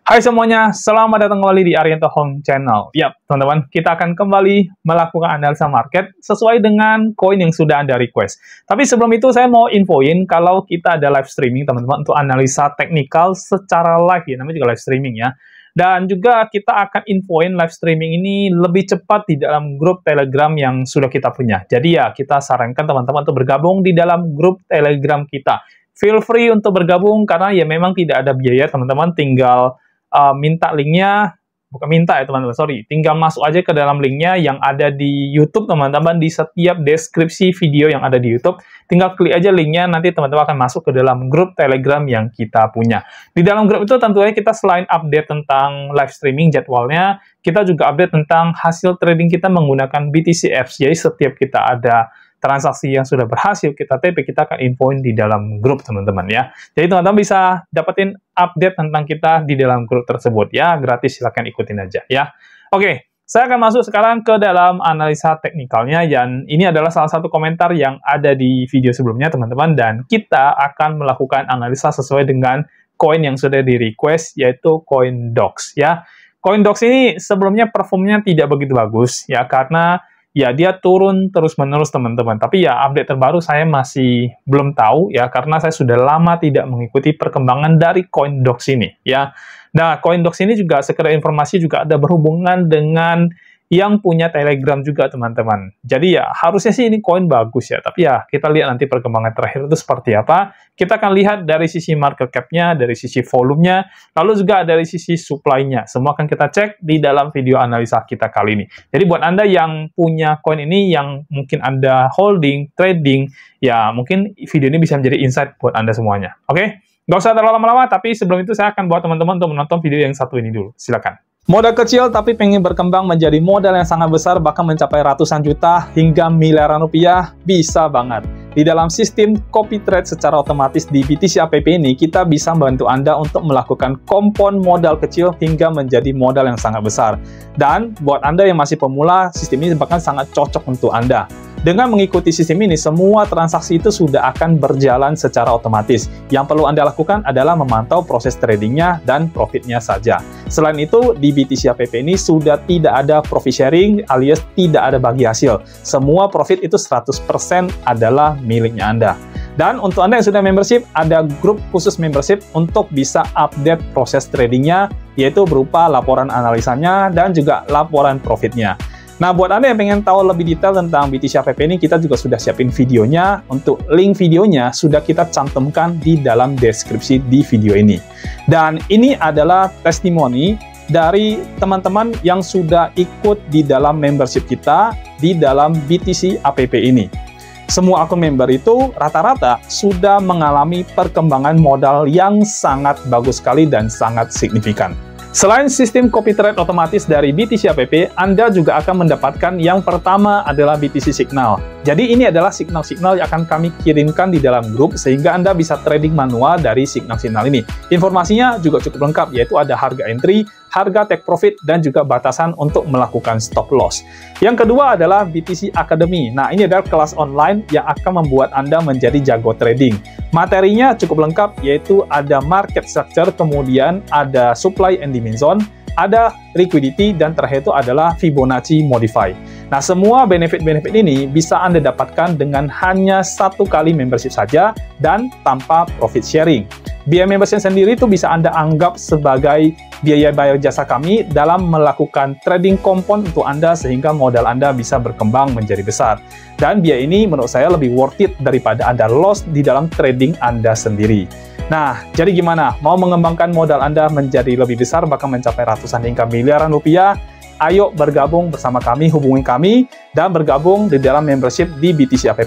Hai semuanya, selamat datang kembali di Arianto Home Channel. Yap, teman-teman, kita akan kembali melakukan analisa market sesuai dengan koin yang sudah Anda request. Tapi sebelum itu, saya mau infoin kalau kita ada live streaming, teman-teman, untuk analisa teknikal secara live, ya, namanya juga live streaming, ya. Dan juga kita akan infoin live streaming ini lebih cepat di dalam grup Telegram yang sudah kita punya. Jadi ya, kita sarankan teman-teman untuk bergabung di dalam grup Telegram kita. Feel free untuk bergabung karena ya memang tidak ada biaya, teman-teman, tinggal minta linknya, bukan minta ya teman-teman, sorry, tinggal masuk aja ke dalam linknya yang ada di YouTube, teman-teman, di setiap deskripsi video yang ada di YouTube, tinggal klik aja linknya, nanti teman-teman akan masuk ke dalam grup Telegram yang kita punya. Di dalam grup itu tentunya kita selain update tentang live streaming jadwalnya, kita juga update tentang hasil trading kita menggunakan BTC Apps, jadi setiap kita ada transaksi yang sudah berhasil kita TP, kita akan infoin di dalam grup, teman-teman, ya. Jadi teman-teman bisa dapetin update tentang kita di dalam grup tersebut, ya. Gratis, silahkan ikutin aja, ya. Oke, saya akan masuk sekarang ke dalam analisa teknikalnya, dan ini adalah salah satu komentar yang ada di video sebelumnya, teman-teman, dan kita akan melakukan analisa sesuai dengan koin yang sudah di-request, yaitu koin DOX, ya. Koin DOX ini sebelumnya performnya tidak begitu bagus, ya, karena ya, dia turun terus-menerus, teman-teman. Tapi ya, update terbaru saya masih belum tahu, ya, karena saya sudah lama tidak mengikuti perkembangan dari koin DOX ini, ya. Nah, koin DOX ini juga, sekedar informasi, juga ada berhubungan dengan yang punya Telegram juga, teman-teman. Jadi ya, harusnya sih ini koin bagus, ya. Tapi ya, kita lihat nanti perkembangan terakhir itu seperti apa. Kita akan lihat dari sisi market cap-nya, dari sisi volumenya, lalu juga dari sisi supply-nya. Semua akan kita cek di dalam video analisa kita kali ini. Jadi buat Anda yang punya koin ini, yang mungkin Anda holding, trading, ya mungkin video ini bisa menjadi insight buat Anda semuanya. Oke? Nggak usah terlalu lama-lama, tapi sebelum itu saya akan buat teman-teman untuk menonton video yang satu ini dulu. Silakan. Modal kecil tapi pengen berkembang menjadi modal yang sangat besar, bahkan mencapai ratusan juta hingga miliaran rupiah, bisa banget. Di dalam sistem copy trade secara otomatis di BTC App ini, kita bisa membantu Anda untuk melakukan kompon modal kecil hingga menjadi modal yang sangat besar. Dan buat Anda yang masih pemula, sistem ini bahkan sangat cocok untuk Anda. Dengan mengikuti sistem ini, semua transaksi itu sudah akan berjalan secara otomatis. Yang perlu Anda lakukan adalah memantau proses tradingnya dan profitnya saja. Selain itu, di BTC App ini sudah tidak ada profit sharing alias tidak ada bagi hasil. Semua profit itu 100% adalah miliknya Anda. Dan untuk Anda yang sudah membership, ada grup khusus membership untuk bisa update proses tradingnya, yaitu berupa laporan analisanya dan juga laporan profitnya. Nah, buat Anda yang pengen tahu lebih detail tentang BTC App ini, kita juga sudah siapin videonya. Untuk link videonya sudah kita cantumkan di dalam deskripsi di video ini. Dan ini adalah testimoni dari teman-teman yang sudah ikut di dalam membership kita di dalam BTC App ini. Semua akun member itu rata-rata sudah mengalami perkembangan modal yang sangat bagus sekali dan sangat signifikan. Selain sistem copy trade otomatis dari BTC App, Anda juga akan mendapatkan yang pertama adalah BTC Signal. Jadi ini adalah signal-signal yang akan kami kirimkan di dalam grup sehingga Anda bisa trading manual dari signal-signal ini. Informasinya juga cukup lengkap, yaitu ada harga entry, harga take profit, dan juga batasan untuk melakukan stop loss. Yang kedua adalah BTC Academy. Nah, ini adalah kelas online yang akan membuat Anda menjadi jago trading. Materinya cukup lengkap, yaitu ada market structure, kemudian ada supply and demand zone, ada liquidity, dan terakhir itu adalah Fibonacci Modify. Nah, semua benefit-benefit ini bisa Anda dapatkan dengan hanya satu kali membership saja dan tanpa profit sharing. Biaya membership sendiri itu bisa Anda anggap sebagai biaya bayar jasa kami dalam melakukan trading kompon untuk Anda sehingga modal Anda bisa berkembang menjadi besar. Dan biaya ini menurut saya lebih worth it daripada Anda loss di dalam trading Anda sendiri. Nah, jadi gimana? Mau mengembangkan modal Anda menjadi lebih besar, bahkan mencapai ratusan hingga miliaran rupiah? Ayo bergabung bersama kami, hubungi kami, dan bergabung di dalam membership di BTC App.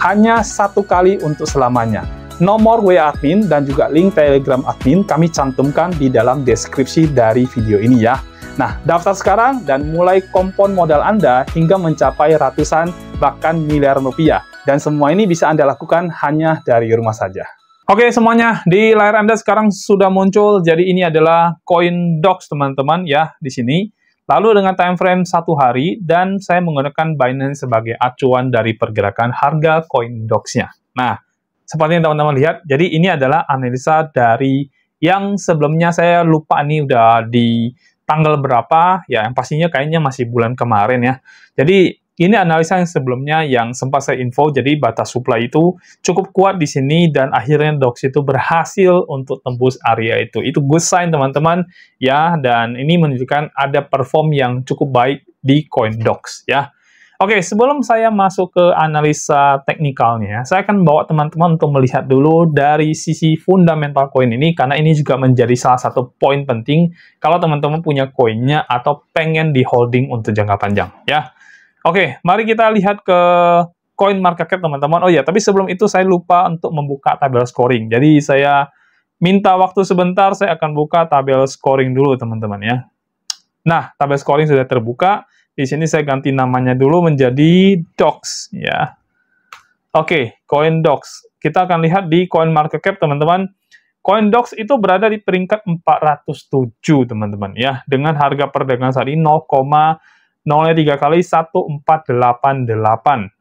Hanya satu kali untuk selamanya. Nomor WA admin dan juga link Telegram admin kami cantumkan di dalam deskripsi dari video ini ya. Nah, daftar sekarang dan mulai kompon modal Anda hingga mencapai ratusan bahkan miliaran rupiah. Dan semua ini bisa Anda lakukan hanya dari rumah saja. Oke semuanya, di layar Anda sekarang sudah muncul. Jadi ini adalah koin DOX, teman-teman, ya, di sini. Lalu dengan time frame 1 hari, dan saya menggunakan Binance sebagai acuan dari pergerakan harga koin DOX-nya. Nah, seperti yang teman-teman lihat, jadi ini adalah analisa dari yang sebelumnya saya lupa nih udah di tanggal berapa, ya yang pastinya kayaknya masih bulan kemarin ya. Jadi ini analisa yang sebelumnya yang sempat saya info, jadi batas supply itu cukup kuat di sini dan akhirnya DOX itu berhasil untuk tembus area itu. Itu good sign teman-teman ya, dan ini menunjukkan ada perform yang cukup baik di koin DOX ya. Oke, sebelum saya masuk ke analisa teknikalnya, saya akan bawa teman-teman untuk melihat dulu dari sisi fundamental koin ini, karena ini juga menjadi salah satu poin penting kalau teman-teman punya koinnya atau pengen di holding untuk jangka panjang ya. Oke, mari kita lihat ke coin market cap teman-teman. Oh ya, tapi sebelum itu saya lupa untuk membuka tabel scoring. Jadi saya minta waktu sebentar, saya akan buka tabel scoring dulu teman-teman ya. Nah, tabel scoring sudah terbuka. Di sini saya ganti namanya dulu menjadi DOX ya. Oke, coin DOX. Kita akan lihat di coin market cap teman-teman. Coin DOX itu berada di peringkat 407 teman-teman ya, dengan harga perdagangan saat ini 0,03 kali 1488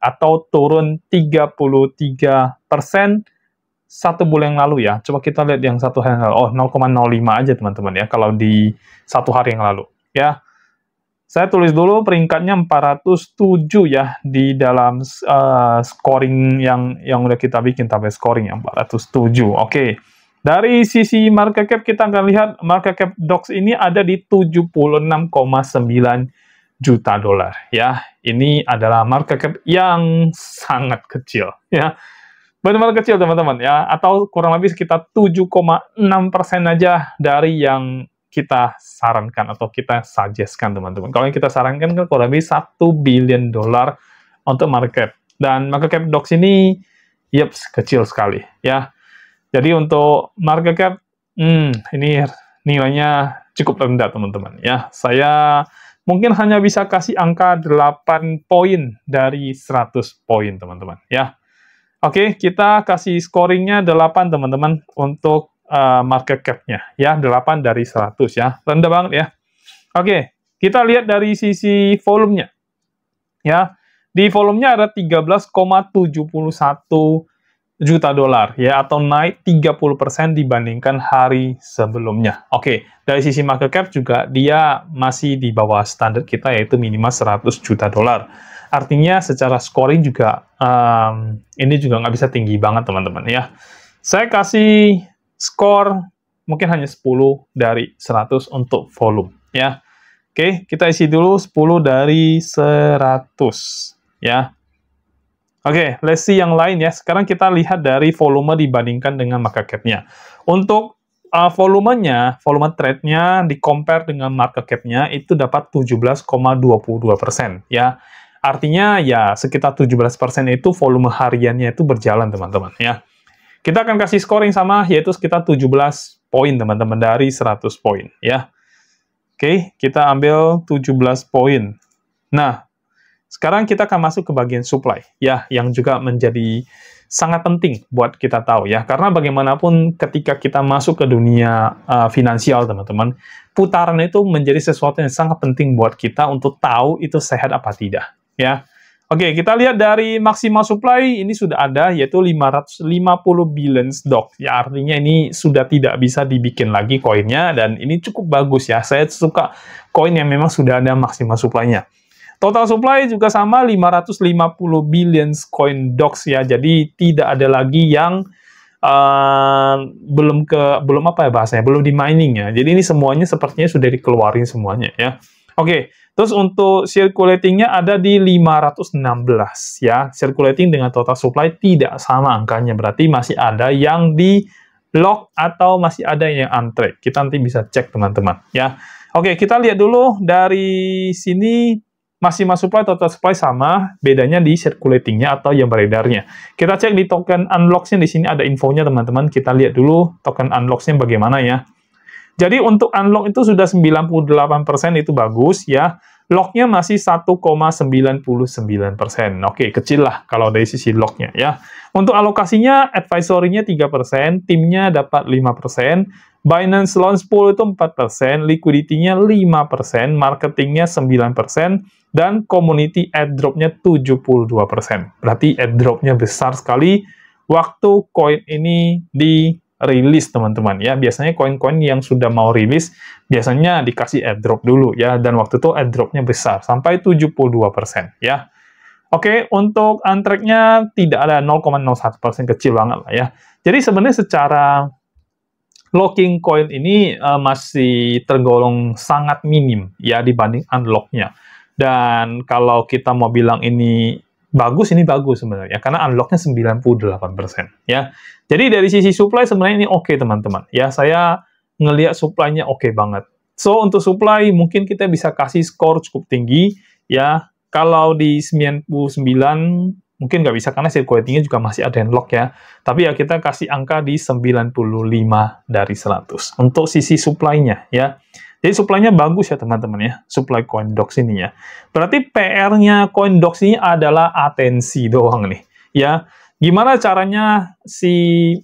atau turun 33% satu bulan yang lalu ya. Coba kita lihat yang satu hari yang lalu. Oh, 0,05 aja teman-teman ya kalau di satu hari yang lalu ya. Saya tulis dulu peringkatnya 407 ya di dalam scoring yang udah kita bikin tabel scoring yang 407. Oke. Dari sisi market cap kita akan lihat market cap DOX ini ada di 76,9 juta dolar ya. Ini adalah market cap yang sangat kecil ya. Benar-benar kecil teman-teman ya, atau kurang lebih sekitar 7,6% aja dari yang kita sarankan atau kita suggestkan teman-teman. Kalau yang kita sarankan kan kurang lebih 1 billion dolar untuk market cap. Dan market cap DOX ini kecil sekali ya. Jadi untuk market cap ini nilainya cukup rendah teman-teman ya. Saya mungkin hanya bisa kasih angka 8 poin dari 100 poin, teman-teman, ya. Oke, kita kasih scoringnya 8, teman-teman, untuk market cap-nya, ya. 8 dari 100, ya. Rendah banget, ya. Oke, kita lihat dari sisi volumenya. Ya, di volumenya ada 13,71 juta dolar ya, atau naik 30% dibandingkan hari sebelumnya. Oke, dari sisi market cap juga dia masih di bawah standar kita, yaitu minimal 100 juta dolar. Artinya secara scoring juga ini juga nggak bisa tinggi banget teman-teman ya. Saya kasih skor mungkin hanya 10 dari 100 untuk volume ya. Oke, kita isi dulu 10 dari 100 ya. Oke, let's see yang lain ya. Sekarang kita lihat dari volume dibandingkan dengan market cap-nya. Untuk volumenya, volume trade-nya di-compare dengan market cap-nya itu dapat 17,22% ya. Artinya ya sekitar 17% itu volume hariannya itu berjalan teman-teman ya. Kita akan kasih scoring sama, yaitu sekitar 17 poin teman-teman dari 100 poin ya. Oke, kita ambil 17 poin. Nah, sekarang kita akan masuk ke bagian supply, ya, yang juga menjadi sangat penting buat kita tahu, ya. Karena bagaimanapun ketika kita masuk ke dunia finansial, teman-teman, putaran itu menjadi sesuatu yang sangat penting buat kita untuk tahu itu sehat apa tidak, ya. Oke, kita lihat dari maksimal supply, ini sudah ada, yaitu 550 billion DOX. Ya, artinya ini sudah tidak bisa dibikin lagi koinnya, dan ini cukup bagus, ya. Saya suka koin yang memang sudah ada maksimal supply-nya. Total supply juga sama 550 billion coin DOX ya. Jadi tidak ada lagi yang belum apa ya bahasanya, belum di mining ya. Jadi ini semuanya sepertinya sudah dikeluarin semuanya ya. Oke, terus untuk circulating-nya ada di 516 ya. Circulating dengan total supply tidak sama angkanya, berarti masih ada yang di lock atau masih ada yang untrade. Kita nanti bisa cek teman-teman ya. Oke, kita lihat dulu dari sini. Maksimal supply, total supply sama, bedanya di circulating-nya atau yang beredarnya. Kita cek di token unlocks-nya, di sini ada infonya teman-teman. Kita lihat dulu token unlocks-nya bagaimana ya. Jadi untuk unlock itu sudah 98%, itu bagus ya. Lock-nya masih 1,99%. Oke, kecil lah kalau dari sisi lock-nya ya. Untuk alokasinya, advisory-nya 3%, timnya dapat 5%, Binance Launch Pool itu 4%, liquidity-nya 5%, marketing-nya 9%, dan community airdrop-nya 72%. Berarti airdrop-nya besar sekali waktu koin ini di rilis teman-teman ya. Biasanya koin-koin yang sudah mau rilis biasanya dikasih airdrop dulu ya, dan waktu itu airdropnya besar sampai 72% ya. Oke, untuk antreknya tidak ada 0,01%, kecil banget lah ya. Jadi sebenarnya secara locking coin ini masih tergolong sangat minim ya dibanding unlocknya. Dan kalau kita mau bilang ini bagus sebenarnya, karena unlocknya 98% ya. Jadi dari sisi supply sebenarnya ini oke teman-teman. Ya, saya ngelihat supply-nya oke banget. So, untuk supply mungkin kita bisa kasih skor cukup tinggi ya. Kalau di 99 mungkin nggak bisa karena circulating-nya juga masih ada yang lock ya. Tapi ya kita kasih angka di 95 dari 100 untuk sisi supply-nya ya. Jadi supply-nya bagus ya teman-teman ya, supply CoinDocs ini ya. Berarti PR-nya CoinDocs ini adalah atensi doang nih ya. Gimana caranya si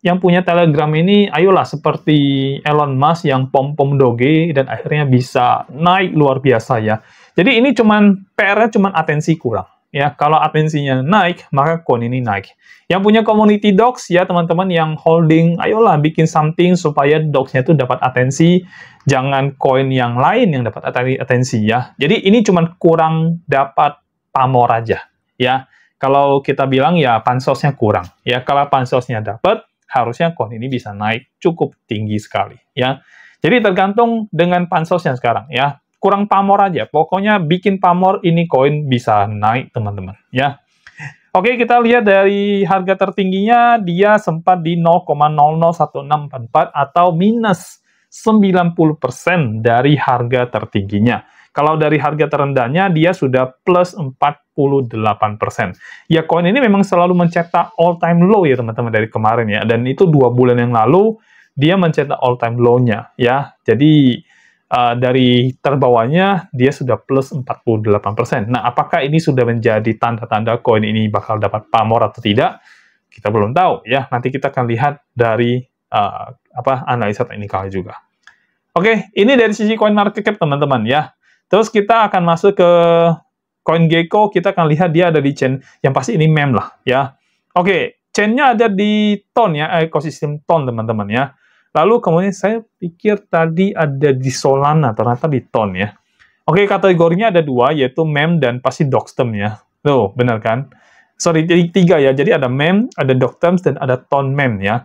yang punya Telegram ini, ayolah seperti Elon Musk yang pom-pom Doge dan akhirnya bisa naik luar biasa ya. Jadi ini PR-nya cuman atensi kurang. Ya, kalau atensinya naik, maka coin ini naik. Yang punya community docs, ya teman-teman yang holding, ayolah bikin something supaya docs-nya itu dapat atensi, jangan coin yang lain yang dapat atensi ya. Jadi ini cuma kurang dapat pamor aja ya. Kalau kita bilang ya pansosnya kurang. Ya, kalau pansosnya dapat, harusnya coin ini bisa naik cukup tinggi sekali ya. Jadi tergantung dengan pansosnya sekarang ya. Kurang pamor aja. Pokoknya bikin pamor ini koin bisa naik, teman-teman. Ya. Oke, kita lihat dari harga tertingginya, dia sempat di 0,001644 atau minus 90% dari harga tertingginya. Kalau dari harga terendahnya, dia sudah plus 48%. Ya, koin ini memang selalu mencetak all-time low ya, teman-teman, dari kemarin ya. Dan itu 2 bulan yang lalu, dia mencetak all-time low-nya ya. Jadi, dari terbawahnya dia sudah plus 48%. Nah, apakah ini sudah menjadi tanda-tanda koin ini bakal dapat pamor atau tidak? Kita belum tahu ya. Nanti kita akan lihat dari analisa teknikal juga. Oke, ini dari sisi coin market cap teman-teman ya. Terus kita akan masuk ke CoinGecko, kita akan lihat dia ada di chain yang pasti ini meme lah ya. Oke, chain-nya ada di TON ya, ekosistem TON teman-teman ya. Lalu kemudian saya pikir tadi ada di Solana, ternyata di TON ya. Oke, kategorinya ada 2, yaitu meme dan pasti Doxterm ya. Tuh, benar kan? Sorry, jadi 3 ya. Jadi ada meme, ada Doxterm, dan ada TON meme ya.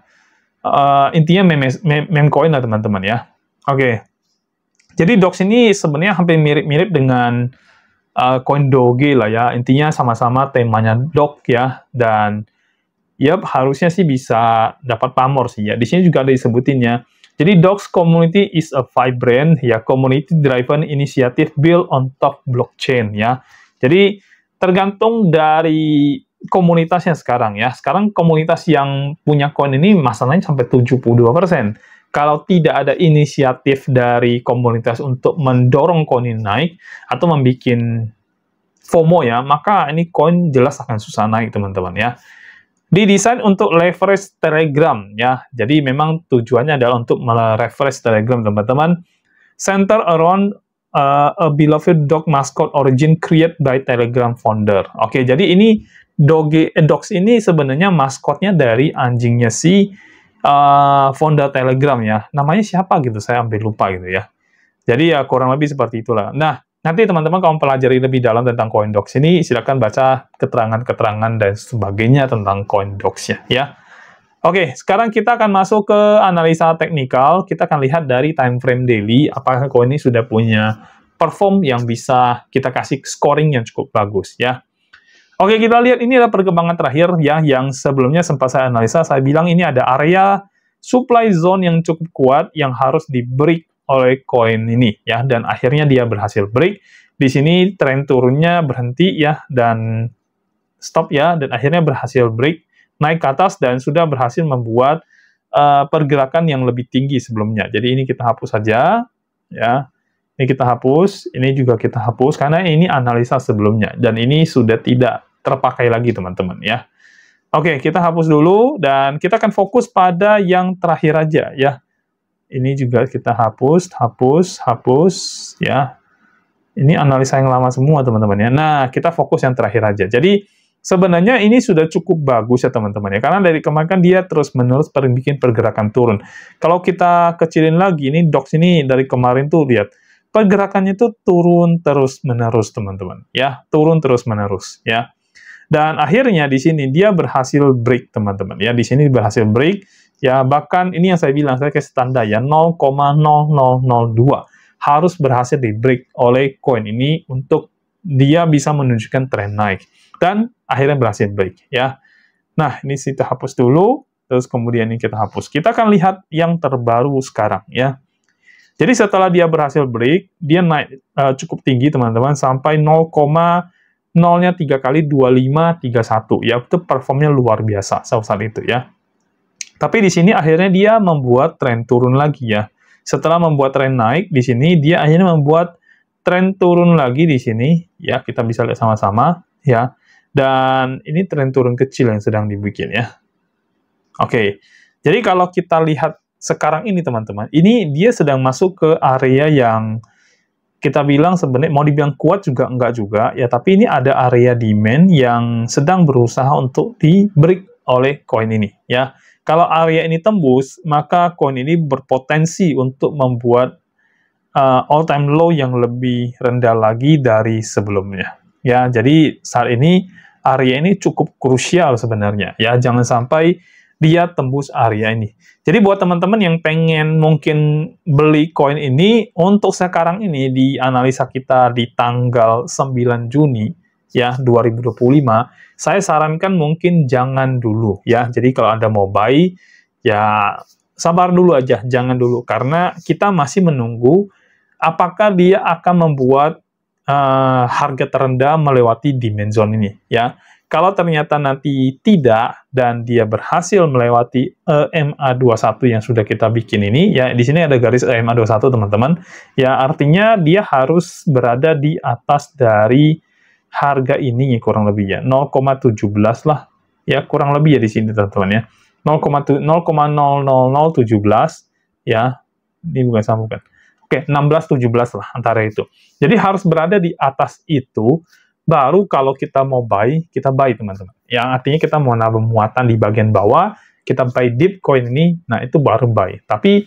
Intinya meme coin lah teman-teman ya. Oke. Jadi Dox ini sebenarnya hampir mirip-mirip dengan coin Doge lah ya. Intinya sama-sama temanya Dox ya. Dan yap, harusnya sih bisa dapat pamor sih ya. Di sini juga ada disebutin ya. Jadi Dox community is a vibrant ya community driven initiative built on top blockchain ya. Jadi tergantung dari komunitasnya sekarang ya. Sekarang komunitas yang punya coin ini masalahnya sampai 72%. Kalau tidak ada inisiatif dari komunitas untuk mendorong coin ini naik atau membuat FOMO ya, maka ini coin jelas akan susah naik teman-teman ya. Didesain untuk leverage Telegram ya. Jadi memang tujuannya adalah untuk leverage Telegram teman-teman. Center around a beloved dog mascot origin created by Telegram founder. Oke, jadi ini Dox ini sebenarnya maskotnya dari anjingnya si founder Telegram ya. Namanya siapa gitu, saya hampir lupa gitu ya. Jadi ya kurang lebih seperti itulah. Nah, nanti teman-teman kalau pelajari lebih dalam tentang CoinDocs ini, silakan baca keterangan-keterangan dan sebagainya tentang CoinDocs ya. Oke, sekarang kita akan masuk ke analisa teknikal. Kita akan lihat dari time frame daily, apakah coin ini sudah punya perform yang bisa kita kasih scoring yang cukup bagus ya. Oke, kita lihat ini adalah perkembangan terakhir ya, yang sebelumnya sempat saya analisa, saya bilang ini ada area supply zone yang cukup kuat yang harus di-break oleh koin ini ya, dan akhirnya dia berhasil break. Di sini tren turunnya berhenti ya dan stop ya, dan akhirnya berhasil break naik ke atas dan sudah berhasil membuat pergerakan yang lebih tinggi sebelumnya. Jadi ini kita hapus saja ya. Ini kita hapus, ini juga kita hapus karena ini analisa sebelumnya dan ini sudah tidak terpakai lagi teman-teman ya. Oke, kita hapus dulu dan kita akan fokus pada yang terakhir aja ya. Ini juga kita hapus ya. Ini analisa yang lama semua, teman-teman ya. Nah, kita fokus yang terakhir aja. Jadi, sebenarnya ini sudah cukup bagus ya teman-teman ya, karena dari kemarin kan dia terus-menerus bikin pergerakan turun. Kalau kita kecilin lagi, ini DOX ini dari kemarin tuh lihat, pergerakannya tuh turun terus-menerus teman-teman ya, turun terus-menerus ya. Dan akhirnya di sini dia berhasil break teman-teman ya, di sini berhasil break ya, bahkan ini yang saya bilang, saya kasih tanda ya, 0,0002 harus berhasil di break oleh koin ini untuk dia bisa menunjukkan tren naik. Dan akhirnya berhasil break ya. Nah, ini kita hapus dulu, terus kemudian ini kita hapus. Kita akan lihat yang terbaru sekarang ya. Jadi setelah dia berhasil break, dia naik cukup tinggi teman-teman, sampai 0,0-nya 3 kali 2531 ya, itu performnya luar biasa saat itu ya. Tapi di sini akhirnya dia membuat tren turun lagi ya. Setelah membuat tren naik di sini, dia akhirnya membuat tren turun lagi di sini ya, kita bisa lihat sama-sama ya. Dan ini tren turun kecil yang sedang dibikin ya. Oke, jadi kalau kita lihat sekarang ini teman-teman, ini dia sedang masuk ke area yang kita bilang sebenarnya mau dibilang kuat juga enggak juga ya, tapi ini ada area demand yang sedang berusaha untuk di break oleh koin ini ya. Kalau area ini tembus, maka koin ini berpotensi untuk membuat all time low yang lebih rendah lagi dari sebelumnya ya. Jadi saat ini area ini cukup krusial sebenarnya ya, jangan sampai dia tembus area ini. Jadi buat teman-teman yang pengen mungkin beli koin ini, untuk sekarang ini di analisa kita di tanggal 9 Juni ya 2025, saya sarankan mungkin jangan dulu ya. Jadi kalau Anda mau buy ya sabar dulu aja, jangan dulu, karena kita masih menunggu apakah dia akan membuat harga terendah melewati demand zone ini ya. Kalau ternyata nanti tidak dan dia berhasil melewati EMA21 yang sudah kita bikin ini ya, di sini ada garis EMA21 teman-teman ya, artinya dia harus berada di atas dari harga ini kurang lebih ya, 0,17 lah ya, kurang lebih ya di sini teman-teman ya, 0,00017 ya, ini bukan sambungan. Oke, 16-17 lah antara itu. Jadi harus berada di atas itu, baru kalau kita mau buy, kita buy teman-teman. Yang artinya kita mau nambah muatan di bagian bawah, kita buy dip coin ini, nah itu baru buy. Tapi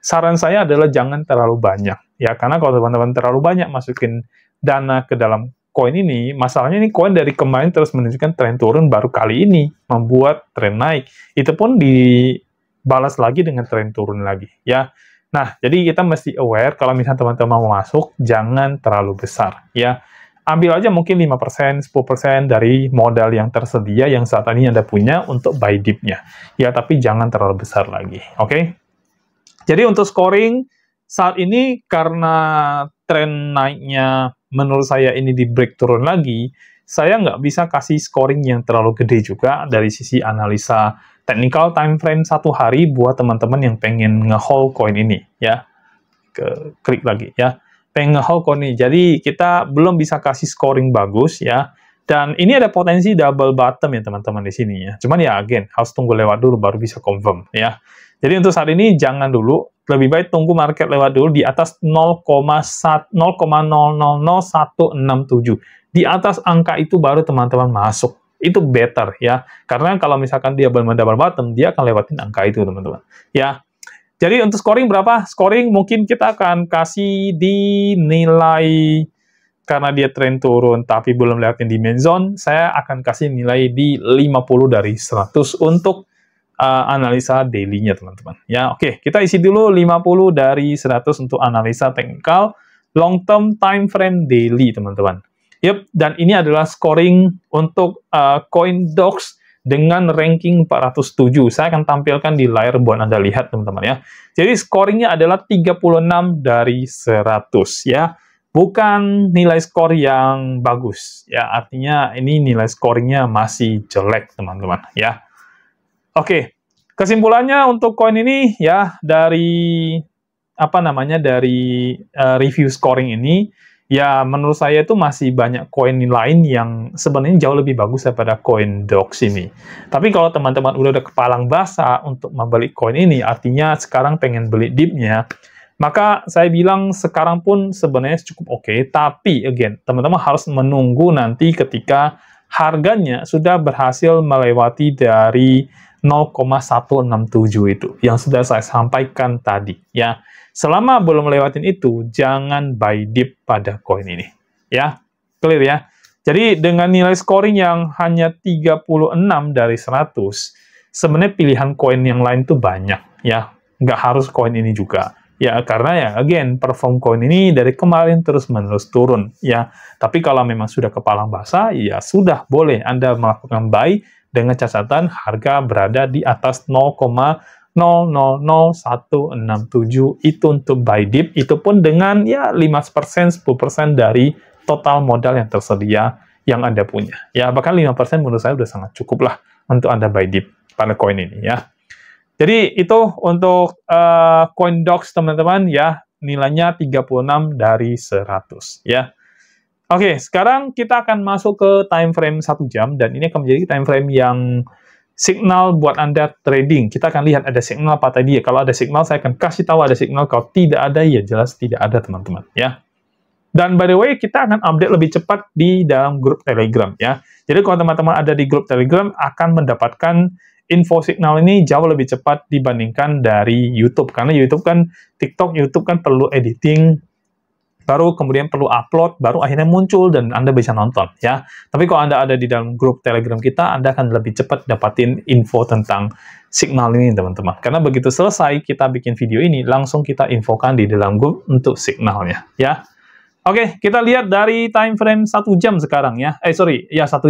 saran saya adalah jangan terlalu banyak. Ya, karena kalau teman-teman terlalu banyak masukin dana ke dalam koin ini, masalahnya ini koin dari kemarin terus menunjukkan tren turun, baru kali ini membuat tren naik. Itu pun dibalas lagi dengan tren turun lagi. Ya. Nah, jadi kita mesti aware kalau misalnya teman-teman mau masuk, jangan terlalu besar, ya. Ambil aja mungkin 5%, 10% dari modal yang tersedia yang saat ini Anda punya untuk buy dip-nya. Ya, tapi jangan terlalu besar lagi, oke? Jadi untuk scoring, saat ini karena tren naiknya menurut saya ini di break turun lagi, saya nggak bisa kasih scoring yang terlalu gede juga dari sisi analisa technical time frame 1 hari buat teman-teman yang pengen nge-hold coin ini ya. Klik lagi ya. Pengen nge-hold coin ini. Jadi kita belum bisa kasih scoring bagus ya. Dan ini ada potensi double bottom ya teman-teman di sini ya. Cuman ya again harus tunggu lewat dulu baru bisa confirm ya. Jadi untuk saat ini jangan dulu, lebih baik tunggu market lewat dulu di atas 0,000167. Di atas angka itu baru teman-teman masuk. Itu better ya, karena kalau misalkan dia belum double bottom, dia akan lewatin angka itu teman-teman ya. Jadi untuk scoring berapa? Scoring mungkin kita akan kasih di nilai, karena dia tren turun tapi belum lewatin demand zone, saya akan kasih nilai di 50 dari 100 untuk analisa daily-nya teman-teman ya. Oke, kita isi dulu 50 dari 100 untuk analisa teknikal long term time frame daily teman-teman. Yep, dan ini adalah scoring untuk koin DOX dengan ranking 407. Saya akan tampilkan di layar buat Anda lihat, teman-teman ya. Jadi scoringnya adalah 36 dari 100 ya. Bukan nilai skor yang bagus ya. Artinya ini nilai scoringnya masih jelek, teman-teman ya. Oke, kesimpulannya untuk koin ini ya, dari dari review scoring ini, ya, menurut saya itu masih banyak koin lain yang sebenarnya jauh lebih bagus daripada koin DOX ini. Tapi kalau teman-teman udah ada kepalang basah untuk membeli koin ini, artinya sekarang pengen beli dip-nya, maka saya bilang sekarang pun sebenarnya cukup oke. Tapi, again, teman-teman harus menunggu nanti ketika harganya sudah berhasil melewati dari 0,167 itu yang sudah saya sampaikan tadi ya. Selama belum lewatin itu, jangan buy dip pada koin ini ya. Clear ya. Jadi dengan nilai scoring yang hanya 36 dari 100, sebenarnya pilihan koin yang lain tuh banyak ya. Nggak harus koin ini juga. Ya, karena ya, again, perform koin ini dari kemarin terus-menerus turun, ya. Tapi kalau memang sudah kepala basah, ya sudah, boleh Anda melakukan buy dengan catatan harga berada di atas 0,000167 itu untuk buy dip, itu pun dengan ya 5%, 10% dari total modal yang tersedia yang Anda punya. Ya, bahkan 5% menurut saya sudah sangat cukup lah untuk Anda buy dip pada koin ini, ya. Jadi itu untuk CoinDocs teman-teman ya, nilainya 36 dari 100 ya. Oke, sekarang kita akan masuk ke time frame 1 jam dan ini akan menjadi time frame yang signal buat Anda trading. Kita akan lihat ada signal apa tadi ya. Kalau ada signal saya akan kasih tahu ada signal, kalau tidak ada ya jelas tidak ada teman-teman ya. Dan by the way, kita akan update lebih cepat di dalam grup Telegram ya. Jadi kalau teman-teman ada di grup Telegram akan mendapatkan info signal ini jauh lebih cepat dibandingkan dari YouTube. Karena YouTube kan, YouTube kan perlu editing, baru kemudian perlu upload, baru akhirnya muncul dan Anda bisa nonton ya. Tapi kalau Anda ada di dalam grup Telegram kita, Anda akan lebih cepat dapatin info tentang signal ini teman-teman. Karena begitu selesai kita bikin video ini, langsung kita infokan di dalam grup untuk signalnya ya. Oke, kita lihat dari time frame 1 jam sekarang ya. 1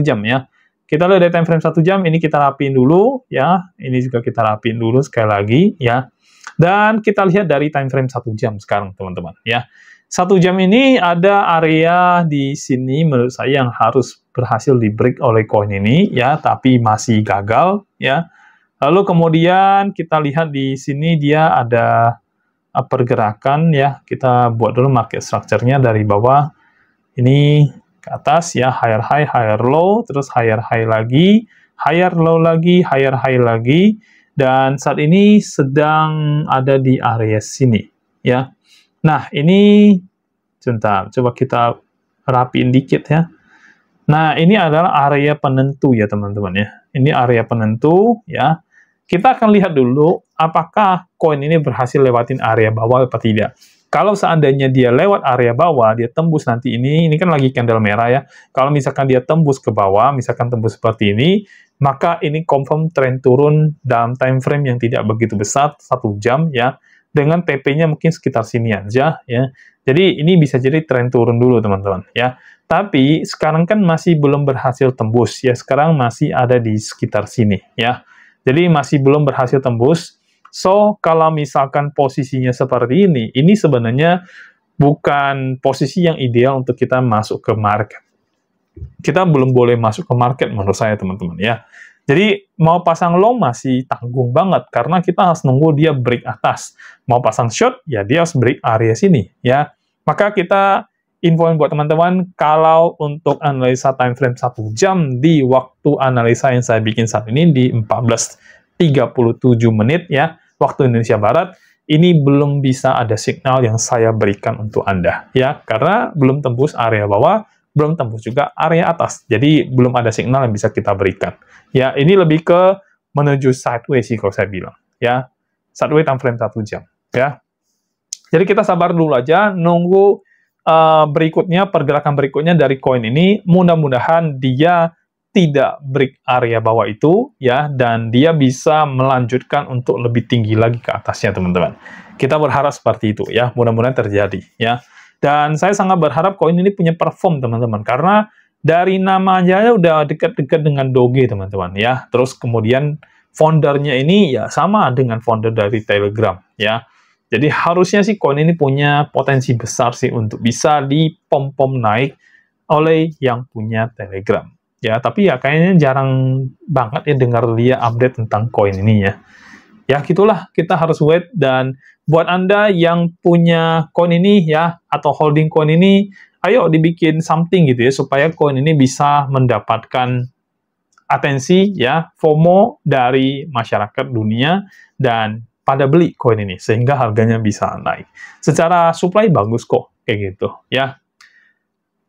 jam ya. Kita lihat dari time frame 1 jam, ini kita rapiin dulu, ya. Ini juga kita rapiin dulu sekali lagi, ya. Dan kita lihat dari time frame 1 jam sekarang, teman-teman, ya. 1 jam ini ada area di sini, menurut saya yang harus berhasil di-break oleh koin ini, ya. Tapi masih gagal, ya. Lalu kemudian kita lihat di sini dia ada pergerakan, ya. Kita buat dulu market structure-nya dari bawah. Ini ke atas ya, higher high, higher low, terus higher high lagi, higher low lagi, higher high lagi, dan saat ini sedang ada di area sini ya. Nah ini sebentar, coba kita rapiin dikit ya. Nah ini adalah area penentu ya teman-teman ya, ini area penentu ya. Kita akan lihat dulu apakah koin ini berhasil lewatin area bawah atau tidak. Kalau seandainya dia lewat area bawah, dia tembus nanti ini kan lagi candle merah ya. Kalau misalkan dia tembus ke bawah, misalkan tembus seperti ini, maka ini confirm tren turun dalam time frame yang tidak begitu besar, 1 jam ya. Dengan TP-nya mungkin sekitar sini aja ya. Jadi ini bisa jadi tren turun dulu teman-teman ya. Tapi sekarang kan masih belum berhasil tembus ya. Sekarang masih ada di sekitar sini ya. Jadi masih belum berhasil tembus. So, kalau misalkan posisinya seperti ini sebenarnya bukan posisi yang ideal untuk kita masuk ke market. Kita belum boleh masuk ke market menurut saya, teman-teman, ya. Jadi, mau pasang long masih tanggung banget, karena kita harus nunggu dia break atas. Mau pasang short, ya dia harus break area sini, ya. Maka kita infoin buat teman-teman, kalau untuk analisa time frame 1 jam di waktu analisa yang saya bikin saat ini di 14:37 menit ya, waktu Indonesia Barat, ini belum bisa ada signal yang saya berikan untuk Anda ya, karena belum tembus area bawah, belum tembus juga area atas. Jadi belum ada signal yang bisa kita berikan. Ya, ini lebih ke menuju sideways sih kalau saya bilang ya. Sideways time frame 1 jam ya. Jadi kita sabar dulu aja, nunggu berikutnya, pergerakan berikutnya dari koin ini. Mudah-mudahan dia tidak break area bawah itu ya, dan dia bisa melanjutkan untuk lebih tinggi lagi ke atasnya teman-teman. Kita berharap seperti itu ya, mudah-mudahan terjadi ya. Dan saya sangat berharap koin ini punya perform teman-teman, karena dari namanya udah dekat-dekat dengan Doge teman-teman ya. Terus kemudian foundernya ini ya sama dengan founder dari Telegram ya. Jadi harusnya sih koin ini punya potensi besar sih untuk bisa dipom-pom naik oleh yang punya Telegram. Ya, tapi ya kayaknya jarang banget ya dengar dia update tentang koin ini ya. Ya gitulah, kita harus wait. Dan buat Anda yang punya koin ini ya, atau holding koin ini, ayo dibikin something gitu ya, supaya koin ini bisa mendapatkan atensi ya, FOMO dari masyarakat dunia, dan pada beli koin ini, sehingga harganya bisa naik. Secara supply bagus kok, kayak gitu ya.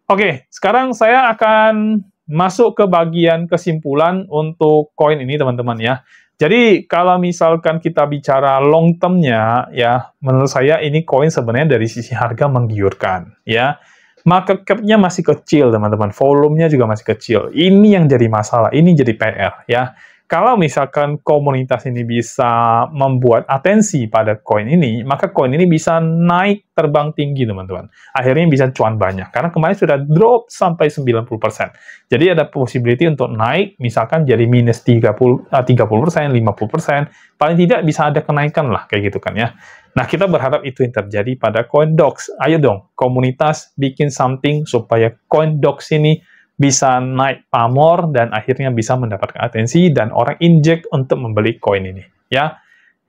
Oke, sekarang saya akan masuk ke bagian kesimpulan untuk koin ini teman-teman ya. Jadi kalau misalkan kita bicara long term-nya ya, menurut saya ini koin sebenarnya dari sisi harga menggiurkan ya. Market cap-nya masih kecil teman-teman, volumenya juga masih kecil. Ini yang jadi masalah, ini jadi PR ya. Kalau misalkan komunitas ini bisa membuat atensi pada koin ini, maka koin ini bisa naik terbang tinggi, teman-teman. Akhirnya bisa cuan banyak, karena kemarin sudah drop sampai 90%. Jadi ada possibility untuk naik, misalkan jadi minus 30%, 50%, paling tidak bisa ada kenaikan lah, kayak gitu kan ya. Nah, kita berharap itu yang terjadi pada CoinDocs. Ayo dong, komunitas bikin something supaya CoinDocs ini bisa naik pamor dan akhirnya bisa mendapatkan atensi dan orang inject untuk membeli koin ini ya.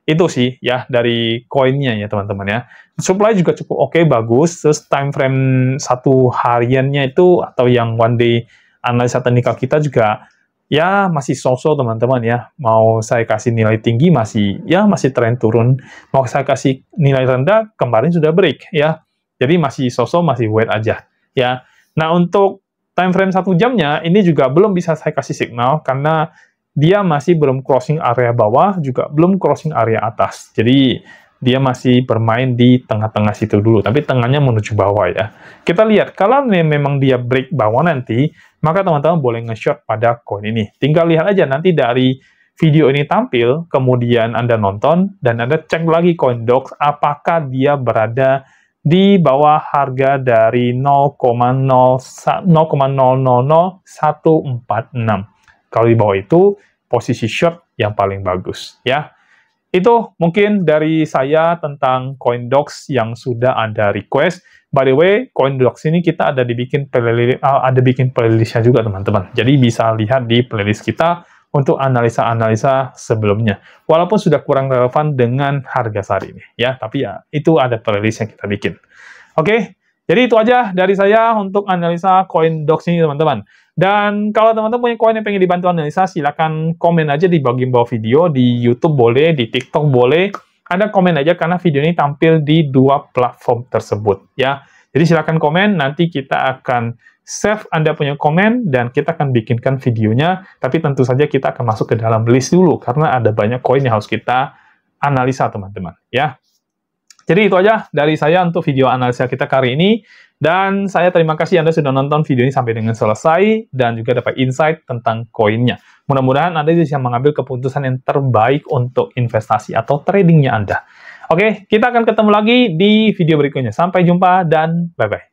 Itu sih ya dari koinnya ya teman-teman ya. Supply juga cukup oke, bagus. Terus time frame 1 hariannya itu atau yang one day analisa teknikal kita juga ya masih so-so teman-teman ya. Mau saya kasih nilai tinggi masih tren turun. Mau saya kasih nilai rendah kemarin sudah break ya. Jadi masih so-so, masih wait aja ya. Nah, untuk time frame 1 jamnya, ini juga belum bisa saya kasih signal, karena dia masih belum crossing area bawah, juga belum crossing area atas. Jadi, dia masih bermain di tengah-tengah situ dulu, tapi tengahnya menuju bawah ya. Kita lihat, kalau memang dia break bawah nanti, maka teman-teman boleh nge-short pada koin ini. Tinggal lihat aja nanti dari video ini tampil, kemudian Anda nonton, dan Anda cek lagi CoinDocs, apakah dia berada di bawah harga dari 0,0000146. Kalau di bawah itu, posisi short yang paling bagus, ya. Itu mungkin dari saya tentang CoinDocs yang sudah Anda request. By the way, CoinDocs ini kita ada bikin playlist-nya juga, teman-teman. Jadi bisa lihat di playlist kita untuk analisa-analisa sebelumnya. Walaupun sudah kurang relevan dengan harga saat ini, ya. Tapi ya, itu ada playlist yang kita bikin. Oke, jadi itu aja dari saya untuk analisa CoinDocs ini, teman-teman. Dan kalau teman-teman punya koin yang pengen dibantu analisa, silakan komen aja di bagian bawah video, di YouTube boleh, di TikTok boleh. Anda komen aja karena video ini tampil di 2 platform tersebut, ya. Jadi silakan komen, nanti kita akan save Anda punya komen, dan kita akan bikinkan videonya, tapi tentu saja kita akan masuk ke dalam list dulu, karena ada banyak koin yang harus kita analisa, teman-teman, ya. Jadi itu aja dari saya untuk video analisa kita kali ini, dan saya terima kasih Anda sudah nonton video ini sampai dengan selesai, dan juga dapat insight tentang koinnya. Mudah-mudahan Anda bisa mengambil keputusan yang terbaik untuk investasi atau tradingnya Anda. Oke, kita akan ketemu lagi di video berikutnya. Sampai jumpa, dan bye-bye.